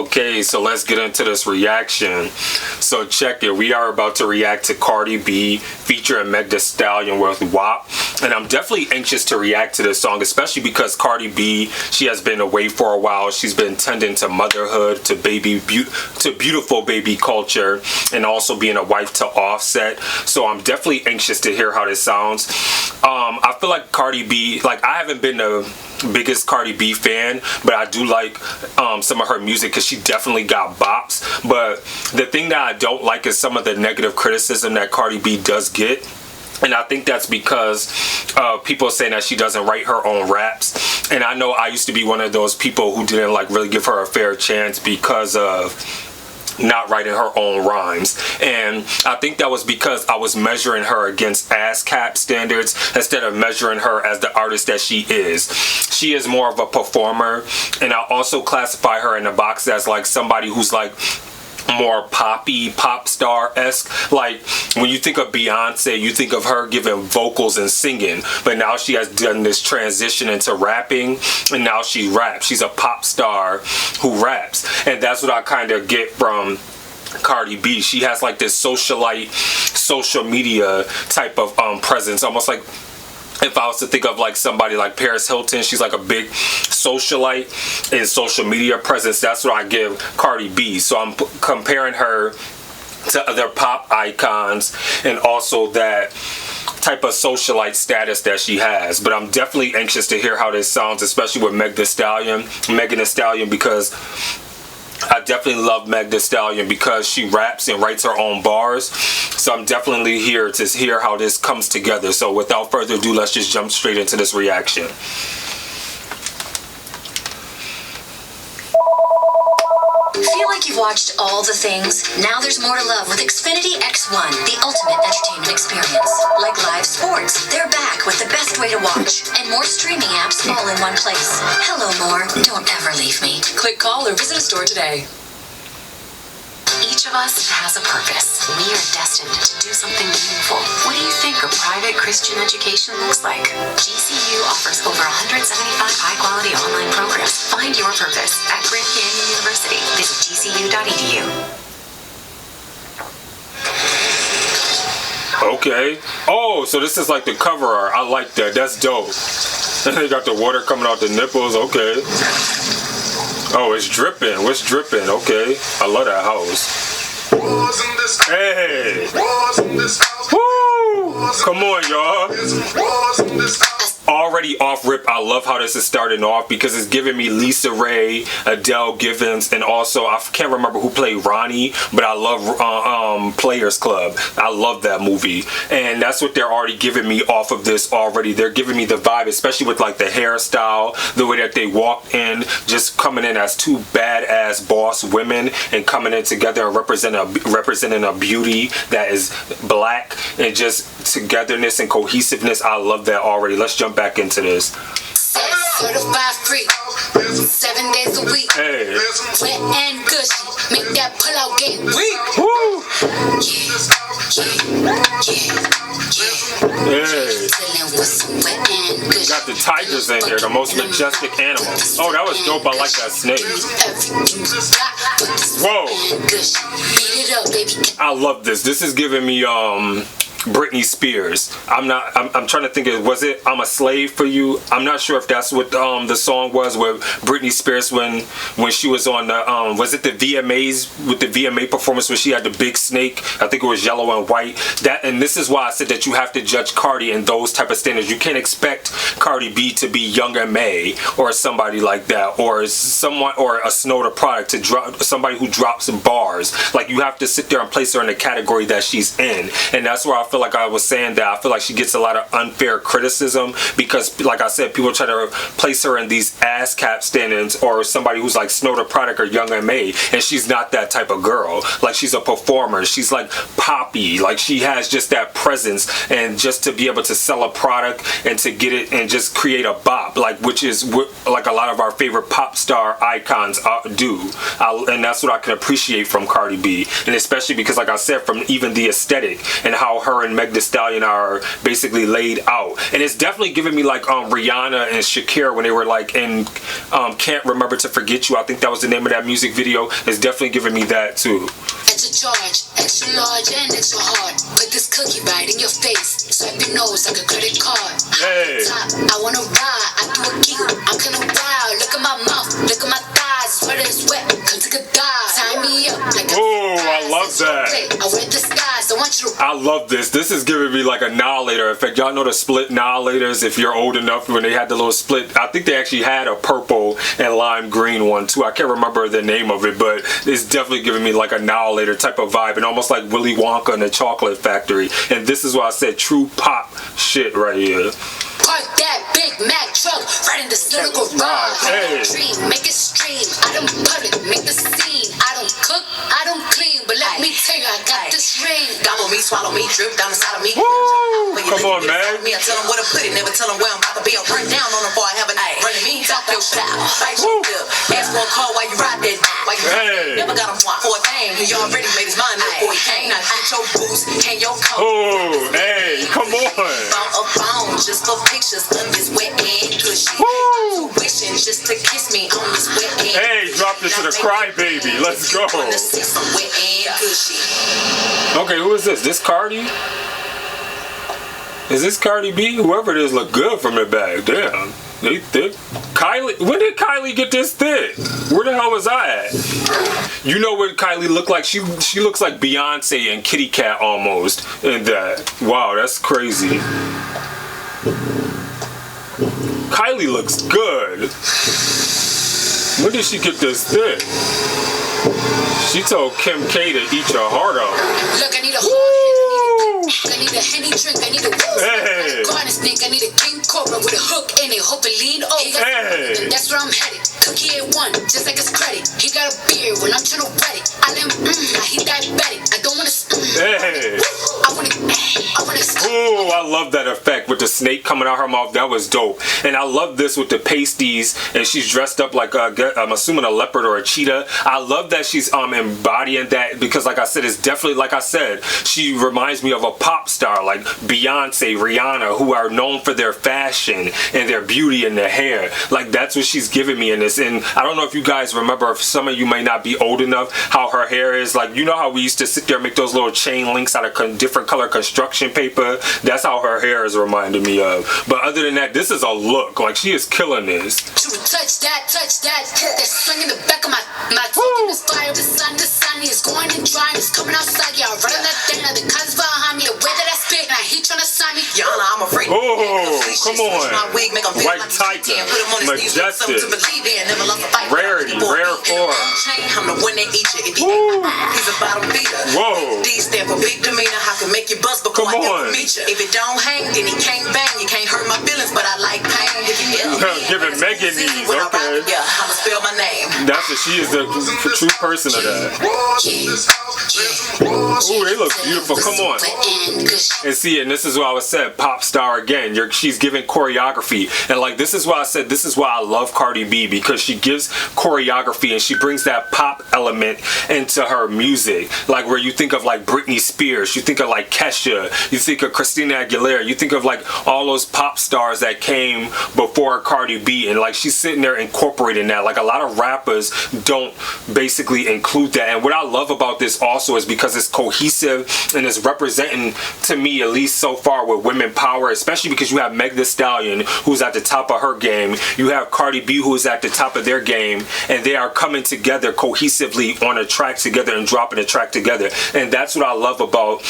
Okay, so let's get into this reaction. So check it. We are about to react to Cardi B featuring Meg Thee Stallion with WAP. And I'm definitely anxious to react to this song, especially because Cardi B, she has been away for a while. She's been tending to motherhood, to beautiful baby culture, and also being a wife to Offset. So I'm definitely anxious to hear how this sounds. I feel like Cardi B, like I haven't been the biggest Cardi B fan, but I do like some of her music because she definitely got bops. But the thing that I don't like is some of the negative criticism that Cardi B does get. And I think that's because people saying that she doesn't write her own raps. And I know I used to be one of those people who didn't like really give her a fair chance because of not writing her own rhymes. And I think that was because I was measuring her against ASCAP standards instead of measuring her as the artist that she is. She is more of a performer, and I also classify her in a box as like somebody who's like more poppy, pop star-esque. Like when you think of Beyonce, you think of her giving vocals and singing, but now she has done this transition into rapping, and now she raps. She's a pop star who raps, and that's what I kind of get from Cardi B. She has like this socialite, social media type of presence, almost like if I was to think of like somebody like Paris Hilton. She's like a big socialite in social media presence. That's what I give Cardi B. So I'm comparing her to other pop icons and also that type of socialite status that she has. But I'm definitely anxious to hear how this sounds, especially with Megan Thee Stallion, because I definitely love Meg Thee Stallion because she raps and writes her own bars. So I'm definitely here to hear how this comes together. So without further ado, let's just jump straight into this reaction. Feel like you've watched all the things? Now there's more to love with Xfinity X1, the ultimate entertainment experience. Like live sports, they're back with the best way to watch, and more streaming apps all in one place. Hello, more. Don't ever leave me. Click, call, or visit a store today. Each of us has a purpose. We are destined to do something meaningful. What do you think a private Christian education looks like? GCU offers over 175 high-quality online programs. Find your purpose at Grand Canyon University. Visit gcu.edu. Okay. Oh, so this is like the cover art. I like that. That's dope. They got the water coming out the nipples. Okay. Oh, it's dripping. What's dripping? Okay. I love that house. Hey. Woo! Come on, y'all. Already off rip, I love how this is starting off because it's giving me Lisa Ray, Adele Givens, and also I can't remember who played Ronnie, but I love Players Club. I love that movie, and that's what they're already giving me off of this already. They're giving me the vibe, especially with like the hairstyle, the way that they walked in, just coming in as two badass boss women and coming in together and representing a beauty that is black and just togetherness and cohesiveness. I love that already. Let's jump back into this. Certified free, 7 days a week. Hey. Wet and gushy, make that pull out game weak. Woo. Hey. Got the tigers in here, the most majestic animals. Oh, that was dope. I like that snake. Whoa. I love this. This is giving me Britney Spears. I'm trying to think of, was it I'm a Slave for You? I'm not sure if that's what the song was with Britney Spears when she was on the was it the VMAs, with the VMA performance where she had the big snake? I think it was yellow and white. And this is why I said that you have to judge Cardi in those type of standards. You can't expect Cardi B to be Young M.A. or somebody like that, or someone, or a Snowda product, to drop somebody who drops bars. Like, you have to sit there and place her in the category that she's in. And that's where I feel like I was saying that I feel like she gets a lot of unfair criticism because, like I said, people try to place her in these ASCAP standards or somebody who's like Snowda product or Young M.A. and she's not that type of girl. Like, she's a performer. She's like poppy. Like, she has just that presence, and just to be able to sell a product and to get it and just create a bop, like, which is what like a lot of our favorite pop star icons do. And that's what I can appreciate from Cardi B, and especially because, like I said, from even the aesthetic and how her and Meg Thee Stallion are basically laid out. And it's definitely giving me like Rihanna and Shakira when they were like in Can't Remember to Forget You. I think that was the name of that music video. It's definitely giving me that too. Extra charge, extra large, and extra hard. Put this cookie right in your face. Swipe your nose like a credit card. Hey. Top, I wanna ride, I do a giggle. I'm kinda wild. Look at my mouth, look at my thighs. Sweater is wet, come take a dive. Tie me up like a I love that. I wear disguise, I want you to. I love this. This is giving me like Annihilator effect. Y'all know the split Annihilators if you're old enough when they had the little split. I think they actually had a purple and lime green one too. I can't remember the name of it, but it's definitely giving me like Annihilator type of vibe and almost like Willy Wonka and the Chocolate Factory. And this is why I said true pop shit right here. Park that Big Mac truck right in this little garage. Hey. Dream, make it stream. I don't public, make the scene. I don't cook, I don't clean, but let me tell you, I got this ring. Gobble me, swallow me, drip down inside of me. Woo! Come on, man. Me, I tell them where to put it, never tell them where I'm about to be. I'll burn down on them before I have a night. Running me, talk your style, fight your dip. Ask for a call while you ride that. While you never got him for a thing. He already made his mind up before he came. Now get your boots and your coat. Oh, hey, come on. Found a phone just for pictures of this wet and cushy. Wishing just to kiss me on this wet and Hey, dropped it to the crybaby. Let's go. Okay, who is this? This Cardi? Is this Cardi B? Whoever it is look good from the back. Damn, they thick. Kylie, when did Kylie get this thick? Where the hell was I at? You know what Kylie looked like? She looks like Beyonce and Kitty Cat almost in that. Wow, that's crazy. Kylie looks good. When did she get this thick? She told Kim K to eat your heart out. Look, I need a whole I need a Henny drink, I need a Hey. garden snake, I need a king cobra with a hook in it, hope it lean over. Hey. That's where I'm headed. Cookie at one, just like his credit. He got a beard when I'm trying to wet it. I let him, he diabetic. I don't wanna Hey. I wanna Ooh, I love that effect with the snake coming out her mouth. That was dope. And I love this with the pasties and she's dressed up like I'm assuming a leopard or a cheetah. I love that she's embodying that because like I said, it's definitely like I said, she reminds me of a pop star like Beyonce, Rihanna, who are known for their fashion and their beauty and their hair. Like that's what she's giving me in this. And I don't know if you guys remember, if some of you may not be old enough, how her hair is. Like, you know how we used to sit there and make those little chain links out of different color construction paper? That's how her hair is reminding me of. But other than that, this is a look. Like, she is killing this. touch that. That sling in the back of my teeth. This fire, the sun is going and drying. It's coming outside, y'all. Running that thing. The cuz behind me. The way that I spit, now he trying to sign me. Yana, I'm afraid. Oh, come on. White Tiger, Majestic, Rarity, Rare Form. I'm the one that eat you. If he's a bottom feeder. Whoa. D stand for big demeanor. I can make you bust before I ever meet you. If it don't hang, then he can't bang. You can't hurt my feelings, but I like pain. If you Giving Megan these, okay. Yeah, I'ma spell my name. That's what she is, the true person of that. Ooh, they look beautiful. Come on. And see, and this is what I was said, pop star again. She's giving choreography. And like, this is why I said, this is why I love Cardi B, because she gives choreography and she brings that pop element into her music. Like where you think of like Britney Spears, you think of like Kesha, you think of Christina Aguilera, you think of like all those pop stars that came before Cardi B, and like she's sitting there incorporating that. Like a lot of rappers don't basically include that. And what I love about this also is because it's cohesive and it's representing, to me at least so far, with women power, especially because you have Meg Thee Stallion, who's at the top of her game, you have Cardi B, who's at the top of their game, and they are coming together cohesively on a track together and dropping a track together. And that's what I love about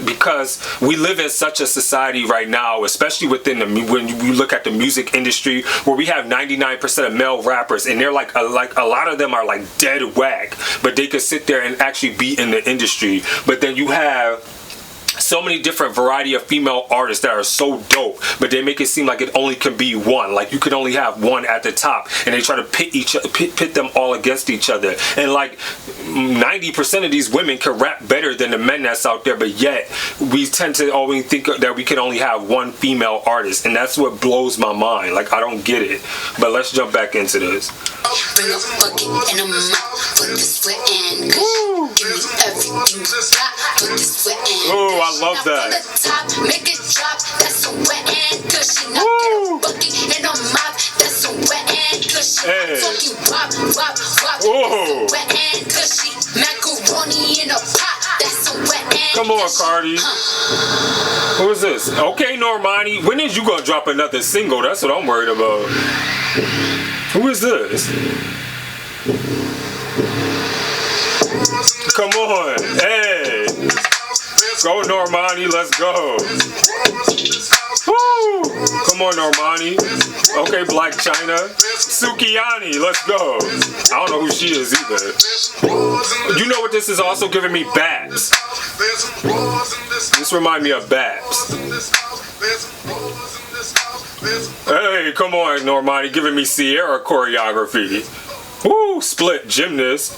because we live in such a society right now, especially within when you look at the music industry, where we have 99% of male rappers, and they're like a lot of them are like dead whack, but they could sit there and actually be in the industry. But then you have so many different variety of female artists that are so dope, but they make it seem like it only can be one. Like you could only have one at the top, and they try to pit them all against each other. And like 90% of these women can rap better than the men that's out there, but yet we tend to always think that we can only have one female artist, and that's what blows my mind. Like I don't get it. But let's jump back into this. Bring a bucket and a mop, put the sweat in. Give me everything you got, put the sweat in. Oh, I love that. Make it drop, that's so wet and gushy. Now get a bucket and a mop, that's so wet and gushy. Talking wop, wop, wop, Whoa. wet and gushy. Macaroni in a pot, that's so wet and Come on, Cardi. Who is this? Okay, Normani. When is you gonna drop another single? That's what I'm worried about. Who is this? Come on. Hey. Go, Normani. Let's go. Woo. Come on, Normani. Okay, Black China. Sukiyani. Let's go. I don't know who she is either. You know what this is also giving me? Babs. This remind me of Babs. Hey, come on, Normani, giving me Sierra choreography. Woo, split gymnast.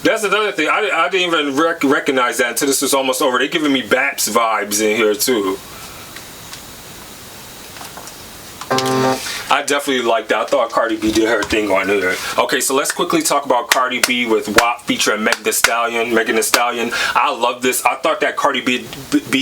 That's another thing. I didn't even recognize that until this was almost over. They giving me Babs vibes in here too. I definitely like that. I thought Cardi B did her thing on here. Okay, so let's quickly talk about Cardi B with WAP featuring Megan Thee Stallion. I love this. I thought that Cardi B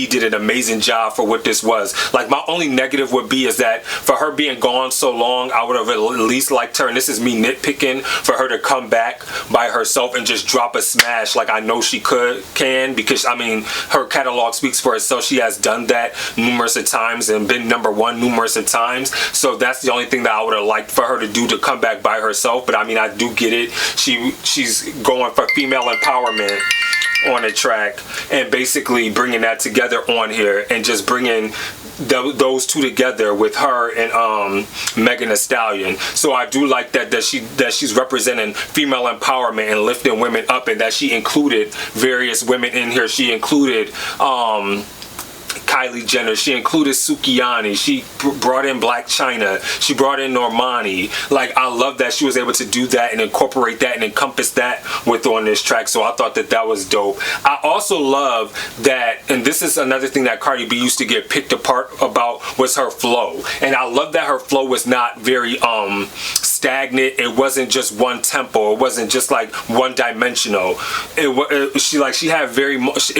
did an amazing job for what this was. Like, my only negative would be is that for her being gone so long, I would have at least liked her, and this is me nitpicking, for her to come back by herself and just drop a smash like I know she can, because I mean, her catalog speaks for itself. She has done that numerous of times and been #1 numerous of times. So that's the only thing that I would have liked for her to do, to come back by herself. But I mean, I do get it. She's going for female empowerment on the track and basically bringing that together on here and just bringing those two together with her and Megan Thee Stallion. So I do like that she's representing female empowerment and lifting women up, and that she included various women in here. She included Kylie Jenner, she included Sukiyani, she brought in Black China, she brought in Normani. Like, I love that she was able to do that and incorporate that and encompass that on this track. So I thought that was dope. I also love that, and this is another thing that Cardi B used to get picked apart about, was her flow. And I love that her flow was not very stagnant. It wasn't just one tempo. It wasn't just like one dimensional. It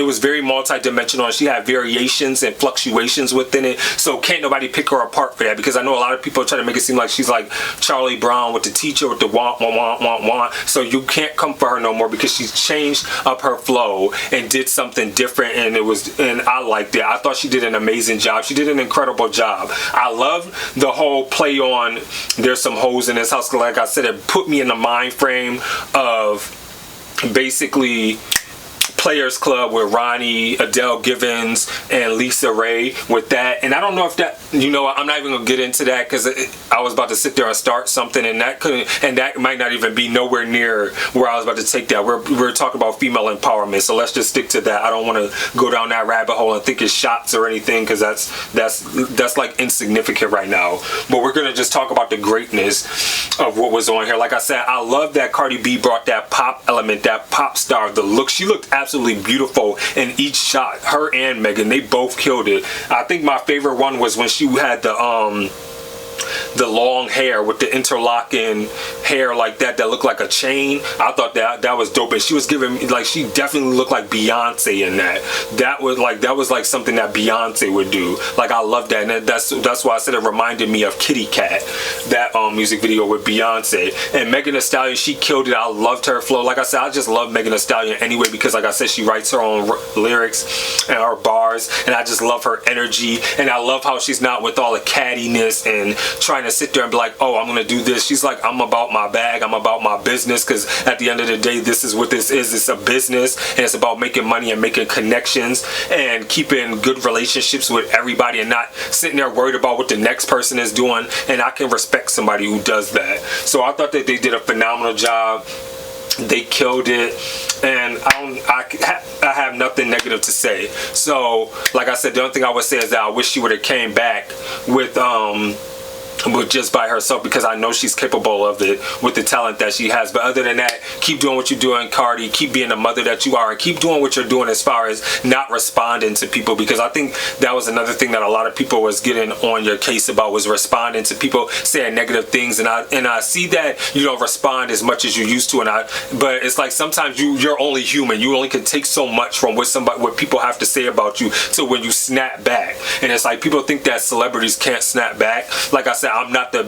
was very multi-dimensional, and she had variations and fluctuations within it. So can't nobody pick her apart for that, because I know a lot of people try to make it seem like she's like Charlie Brown with the teacher with the want. So you can't come for her no more, because she's changed up her flow and did something different, and I liked it. I thought she did an amazing job. She did an incredible job. I love the whole play on there's some hoes in this house. Like I said, it put me in the mind frame of basically Players Club with Ronnie, Adele Givens, and Lisa Ray with that. And I don't know if that, you know, I'm not even gonna get into that, because I was about to sit there and start something, and that might not even be nowhere near where I was about to take that. We're talking about female empowerment, so let's just stick to that. I don't want to go down that rabbit hole and think it's shots or anything, because that's like insignificant right now. But we're gonna just talk about the greatness of what was on here. Like I said, I love that Cardi B brought that pop element, that pop star, the look. She looked absolutely beautiful in each shot. Her and Megan, they both killed it. I think my favorite one was when she had the long hair with the interlocking hair like that looked like a chain. I thought that was dope, and she was giving, like, she definitely looked like Beyonce in that. That was like something that Beyonce would do. Like, I love that, and that's why I said it reminded me of Kitty Cat, that music video with Beyonce. And Megan Thee Stallion, she killed it. I loved her flow. Like I said, I just love Megan Thee Stallion anyway, because like I said, she writes her own lyrics and her bars, and I just love her energy, and I love how she's not with all the cattiness and trying to sit there and be like, oh, I'm gonna do this. She's like, I'm about my bag, I'm about my business, because at the end of the day, this is what this is. It's a business, and it's about making money and making connections and keeping good relationships with everybody, and not sitting there worried about what the next person is doing. And I can respect somebody who does that. So I thought that they did a phenomenal job. They killed it, and I have nothing negative to say. So like I said, the only thing I would say is that I wish she would have came back with but just by herself, because I know she's capable of it with the talent that she has. But other than that, keep doing what you're doing, Cardi. Keep being the mother that you are, and keep doing what you're doing as far as not responding to people, because I think that was another thing that a lot of people was getting on your case about, was responding to people saying negative things. And I see that you don't respond as much as you used to, but it's like sometimes you're only human. You only can take so much from what people have to say about you to when you snap back. And it's like people think that celebrities can't snap back. Like I said, I'm not the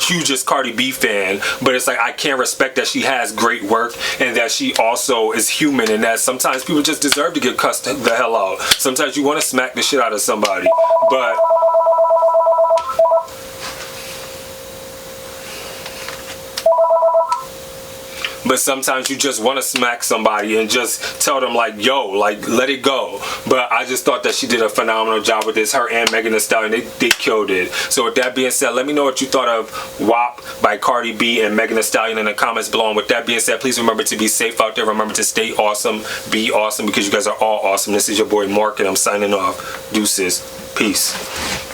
hugest Cardi B fan, but it's like I can't respect that she has great work and that she also is human, and that sometimes people just deserve to get cussed the hell out. Sometimes you want to smack the shit out of somebody, but sometimes you just want to smack somebody and just tell them like, yo, like, let it go. But I just thought that she did a phenomenal job with this. Her and Megan Thee Stallion, they killed it. So with that being said, let me know what you thought of WAP by Cardi B and Megan Thee Stallion in the comments below. And with that being said, please remember to be safe out there. Remember to stay awesome, be awesome, because you guys are all awesome. This is your boy Mark, and I'm signing off. Deuces. Peace.